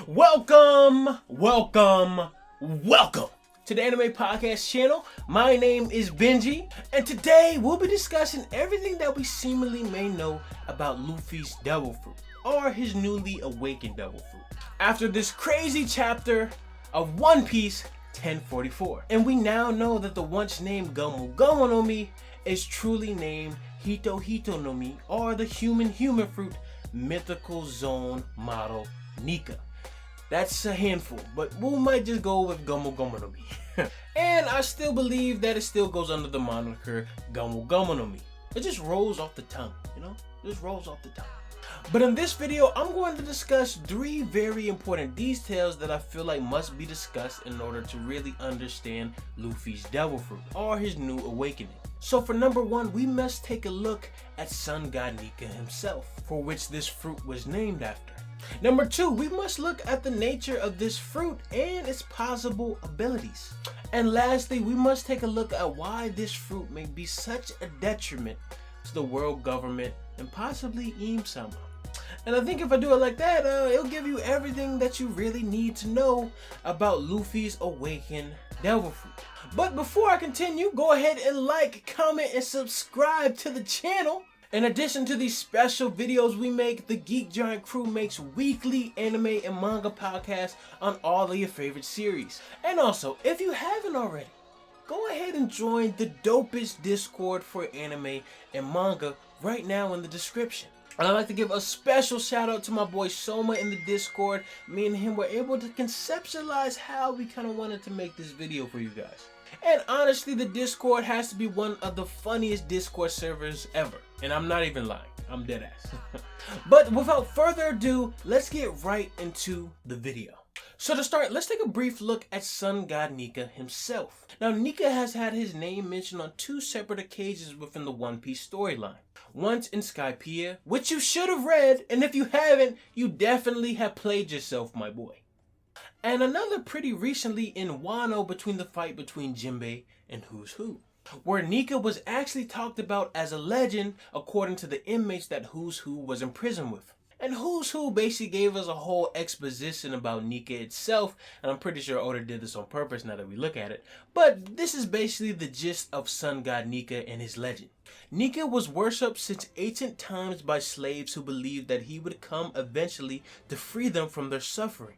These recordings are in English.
Welcome to the Anime Podcast channel. My name is Benji, and today we'll be discussing everything that we seemingly may know about Luffy's Devil Fruit, or his newly awakened Devil Fruit, after this crazy chapter of One Piece 1044. And we now know that the once named Gomu Gomu no Mi is truly named Hito Hito no Mi, or the human fruit, Mythical Zoan model Nika. That's a handful, but we might just go with Gomu Gomu no Mi. And I still believe that it still goes under the moniker Gomu Gomu no Mi. It just rolls off the tongue, you know? It just rolls off the tongue. But in this video, I'm going to discuss 3 very important details that I feel like must be discussed in order to really understand Luffy's Devil Fruit, or his new awakening. So for number 1, we must take a look at Sun God Nika himself, for which this fruit was named after. Number 2, we must look at the nature of this fruit and its possible abilities. And lastly, we must take a look at why this fruit may be such a detriment to the world government and possibly Im-sama. And I think if I do it like that, it'll give you everything that you really need to know about Luffy's awakened Devil Fruit. But before I continue, go ahead and like, comment, and subscribe to the channel. In addition to these special videos we make, the Geek Giant crew makes weekly anime and manga podcasts on all of your favorite series. And also, if you haven't already, go ahead and join the dopest Discord for anime and manga right now in the description. And I'd like to give a special shout out to my boy Soma in the Discord. Me and him were able to conceptualize how we kind of wanted to make this video for you guys. And honestly, the Discord has to be one of the funniest Discord servers ever. And I'm not even lying, I'm dead ass. But without further ado, let's get right into the video. So to start, let's take a brief look at Sun God Nika himself. Now, Nika has had his name mentioned on 2 separate occasions within the One Piece storyline. Once in Skypiea, which you should have read, and if you haven't, you definitely have played yourself, my boy. And another pretty recently in Wano between the fight between Jinbei and Who's Who, where Nika was actually talked about as a legend according to the inmates that Who's Who was in prison with. And Who's Who basically gave us a whole exposition about Nika itself, and I'm pretty sure Oda did this on purpose now that we look at it. But this is basically the gist of Sun God Nika and his legend. Nika was worshipped since ancient times by slaves who believed that he would come eventually to free them from their suffering.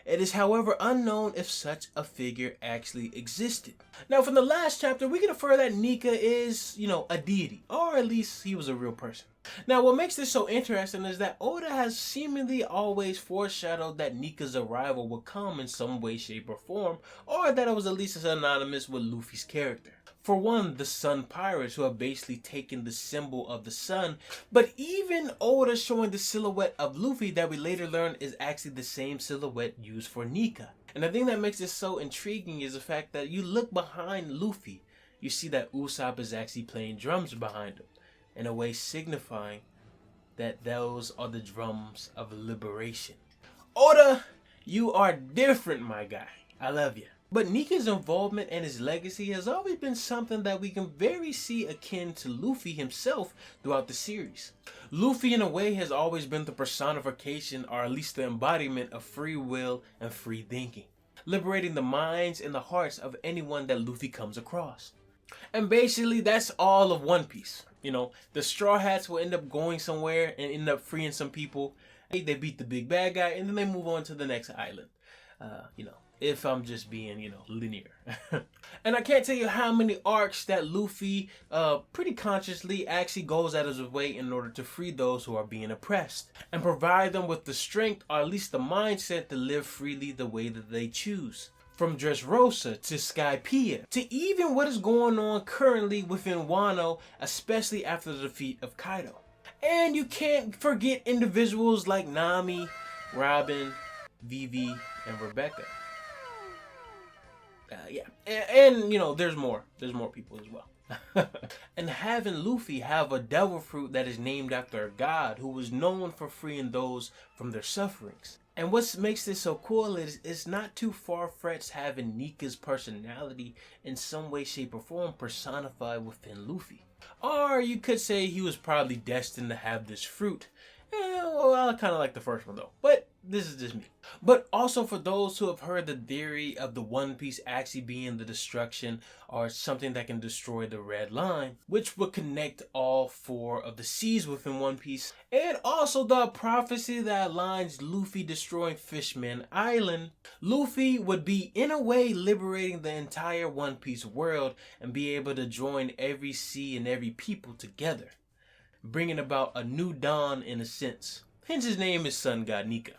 It is, however, unknown if such a figure actually existed. Now, from the last chapter, we can infer that Nika is, a deity, or at least he was a real person. Now, what makes this so interesting is that Oda has seemingly always foreshadowed that Nika's arrival would come in some way, shape, or form, or that it was at least synonymous with Luffy's character. For one, the Sun Pirates, who have basically taken the symbol of the sun, but even Oda showing the silhouette of Luffy that we later learn is actually the same silhouette used for Nika. And the thing that makes this so intriguing is the fact that you look behind Luffy, you see that Usopp is actually playing drums behind him, in a way signifying that those are the drums of liberation. Oda, you are different, my guy. I love you. But Nika's involvement and his legacy has always been something that we can very see akin to Luffy himself throughout the series. Luffy in a way has always been the personification, or at least the embodiment, of free will and free thinking, liberating the minds and the hearts of anyone that Luffy comes across. And basically that's all of One Piece. The Straw Hats will end up going somewhere and end up freeing some people. They beat the big bad guy and then they move on to the next island. If I'm just being, linear. And I can't tell you how many arcs that Luffy pretty consciously actually goes out of his way in order to free those who are being oppressed and provide them with the strength, or at least the mindset, to live freely the way that they choose. From Dressrosa to Skypiea to even what is going on currently within Wano, especially after the defeat of Kaido. And you can't forget individuals like Nami, Robin, Vivi, and Rebecca. And there's more people as well. And having Luffy have a devil fruit that is named after a god who was known for freeing those from their sufferings. And what makes this so cool is it's not too far-fetched having Nika's personality in some way, shape, or form personified within Luffy. Or you could say he was probably destined to have this fruit. Well, I kind of like the first one though. But This is just me. But also for those who have heard the theory of the One Piece actually being the destruction or something that can destroy the Red Line, which would connect all 4 of the seas within One Piece, and also the prophecy that aligns Luffy destroying Fishman Island, Luffy would be in a way liberating the entire One Piece world and be able to join every sea and every people together, bringing about a new dawn in a sense. Hence his name is Sun God Nika.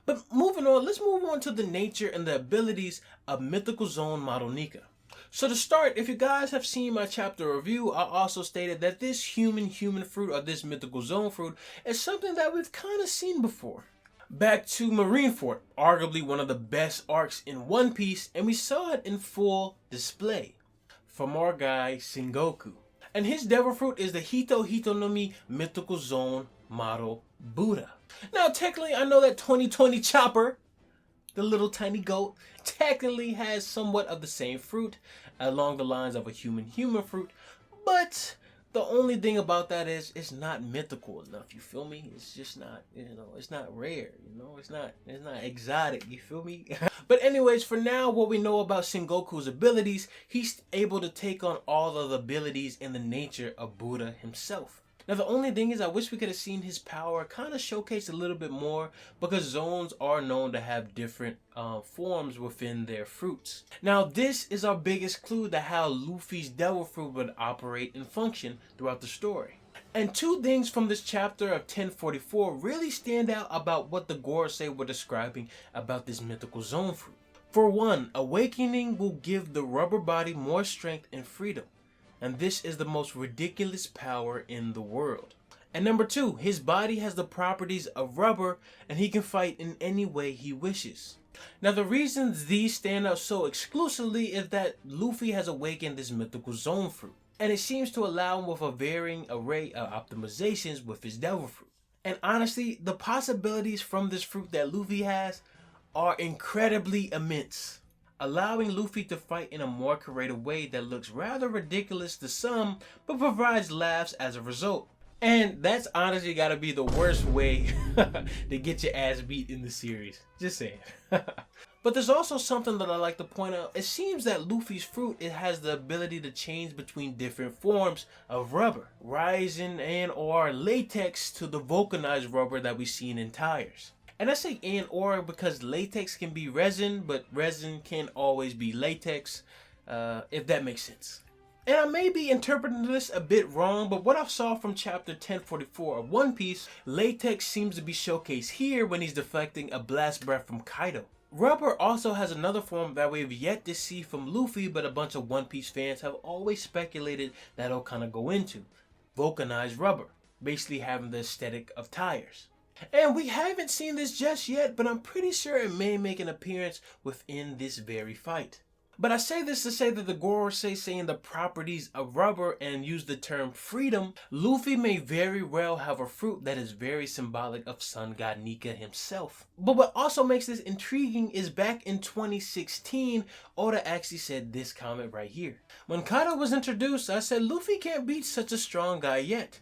But moving on, let's move on to the nature and the abilities of Mythical Zoan model Nika. So to start, if you guys have seen my chapter review, I also stated that this human fruit, or this Mythical Zoan fruit, is something that we've kind of seen before. Back to Marineford, arguably one of the best arcs in One Piece, and we saw it in full display from our guy Sengoku. And his devil fruit is the Hito Hitonomi Mythical Zoan model Buddha. Now technically I know that 2020 Chopper, the little tiny goat, technically has somewhat of the same fruit along the lines of a human fruit, but the only thing about that is it's not mythical enough, you feel me? It's just not, it's not rare, it's not exotic, you feel me? But anyways, for now, what we know about Sengoku's abilities, he's able to take on all of the abilities in the nature of Buddha himself. Now the only thing is I wish we could have seen his power kind of showcased a little bit more, because zones are known to have different forms within their fruits. Now this is our biggest clue to how Luffy's devil fruit would operate and function throughout the story. And 2 things from this chapter of 1044 really stand out about what the Gorosei were describing about this Mythical Zoan fruit. For one, awakening will give the rubber body more strength and freedom. And this is the most ridiculous power in the world. And number 2, his body has the properties of rubber and he can fight in any way he wishes. Now the reasons these stand out so exclusively is that Luffy has awakened this Mythical Zoan fruit, and it seems to allow him with a varying array of optimizations with his devil fruit. And honestly, the possibilities from this fruit that Luffy has are incredibly immense, allowing Luffy to fight in a more creative way that looks rather ridiculous to some, but provides laughs as a result. And that's honestly gotta be the worst way to get your ass beat in the series. Just saying. But there's also something that I like to point out. It seems that Luffy's fruit, it has the ability to change between different forms of rubber, rising and or latex to the vulcanized rubber that we've seen in tires. And I say and or because latex can be resin, but resin can't always be latex, if that makes sense. And I may be interpreting this a bit wrong, but what I saw from chapter 1044 of One Piece, latex seems to be showcased here when he's deflecting a blast breath from Kaido. Rubber also has another form that we've yet to see from Luffy, but a bunch of One Piece fans have always speculated that it'll kind of go into. Vulcanized rubber, basically having the aesthetic of tires. And we haven't seen this just yet, but I'm pretty sure it may make an appearance within this very fight. But I say this to say that the Gorosei saying the properties of rubber and use the term freedom, Luffy may very well have a fruit that is very symbolic of Sun God Nika himself. But what also makes this intriguing is back in 2016, Oda actually said this comment right here. When Kaido was introduced, I said Luffy can't beat such a strong guy yet.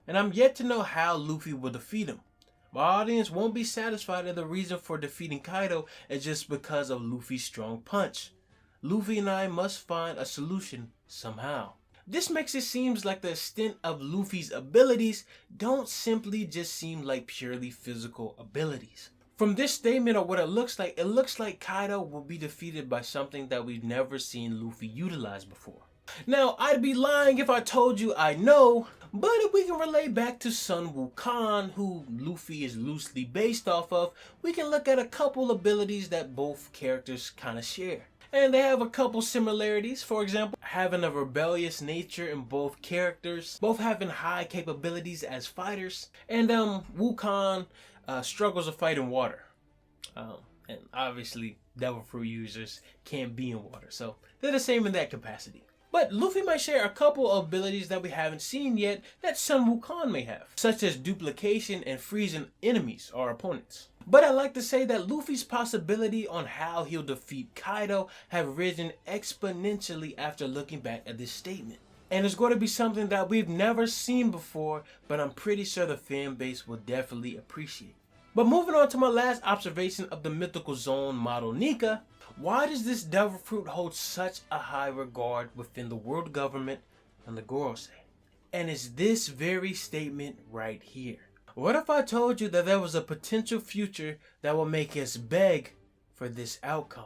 And I'm yet to know how Luffy will defeat him. My audience won't be satisfied if the reason for defeating Kaido is just because of Luffy's strong punch. Luffy and I must find a solution somehow. This makes it seem like the extent of Luffy's abilities don't simply just seem like purely physical abilities. From this statement of what it looks like Kaido will be defeated by something that we've never seen Luffy utilize before. Now, I'd be lying if I told you I know, but if we can relate back to Sun Wukong, who Luffy is loosely based off of, we can look at a couple abilities that both characters kind of share. And they have a couple similarities. For example, having a rebellious nature in both characters, both having high capabilities as fighters, and Wukong struggles to fight in water. And obviously, Devil Fruit users can't be in water, so they're the same in that capacity. But Luffy might share a couple of abilities that we haven't seen yet that Sun Wukong may have, such as duplication and freezing enemies or opponents. But I like to say that Luffy's possibility on how he'll defeat Kaido have risen exponentially after looking back at this statement. And it's going to be something that we've never seen before, but I'm pretty sure the fan base will definitely appreciate. But moving on to my last observation of the Mythical Zoan model Nika, why does this devil fruit hold such a high regard within the world government and the Gorosei? And it's this very statement right here. What if I told you that there was a potential future that will make us beg for this outcome?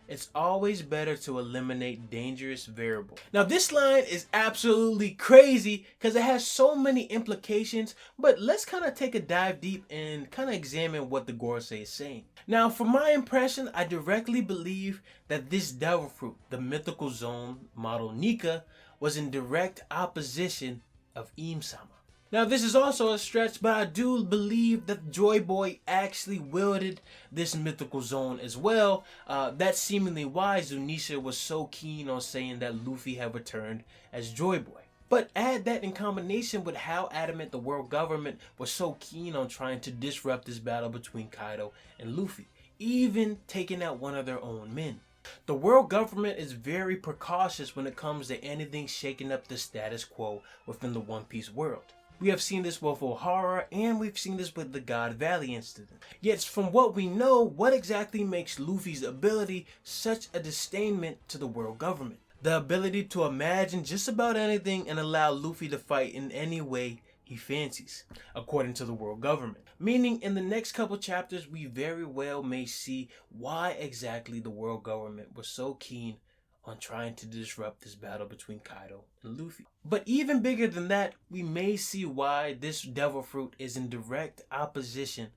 It's always better to eliminate dangerous variables. Now this line is absolutely crazy because it has so many implications, but let's kind of take a dive deep and kind of examine what the Gorosei is saying. Now from my impression, I directly believe that this devil fruit, the Mythical Zoan model Nika, was in direct opposition of Im-sama. Now this is also a stretch, but I do believe that Joy Boy actually wielded this Mythical Zoan as well. That's seemingly why Zunisha was so keen on saying that Luffy had returned as Joy Boy. But add that in combination with how adamant the world government was so keen on trying to disrupt this battle between Kaido and Luffy, even taking out one of their own men. The world government is very precautious when it comes to anything shaking up the status quo within the One Piece world. We have seen this with O'Hara, and we've seen this with the God Valley incident. Yet from what we know, what exactly makes Luffy's ability such a disdainment to the world government? The ability to imagine just about anything and allow Luffy to fight in any way he fancies, according to the world government. Meaning in the next couple chapters, we very well may see why exactly the world government was so keen on trying to disrupt this battle between Kaido and Luffy. But even bigger than that, we may see why this devil fruit is in direct opposition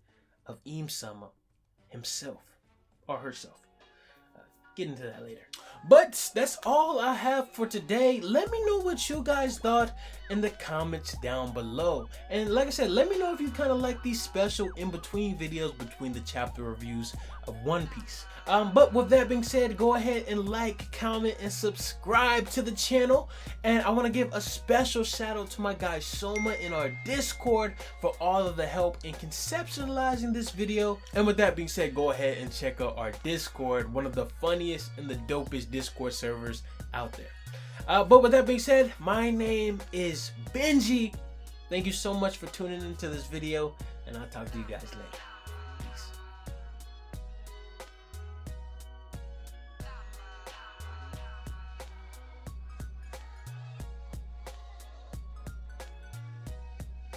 of Im-sama himself or herself. Get into that later. But that's all I have for today. Let me know what you guys thought in the comments down below. And like I said, let me know if you kind of like these special in-between videos between the chapter reviews of One Piece. But with that being said, go ahead and like, comment, and subscribe to the channel. And I want to give a special shout out to my guy Soma in our Discord for all of the help in conceptualizing this video. And with that being said, go ahead and check out our Discord, one of the funniest and the dopest Discord servers out there. But with that being said, my name is Benji. Thank you so much for tuning into this video, and I'll talk to you guys later.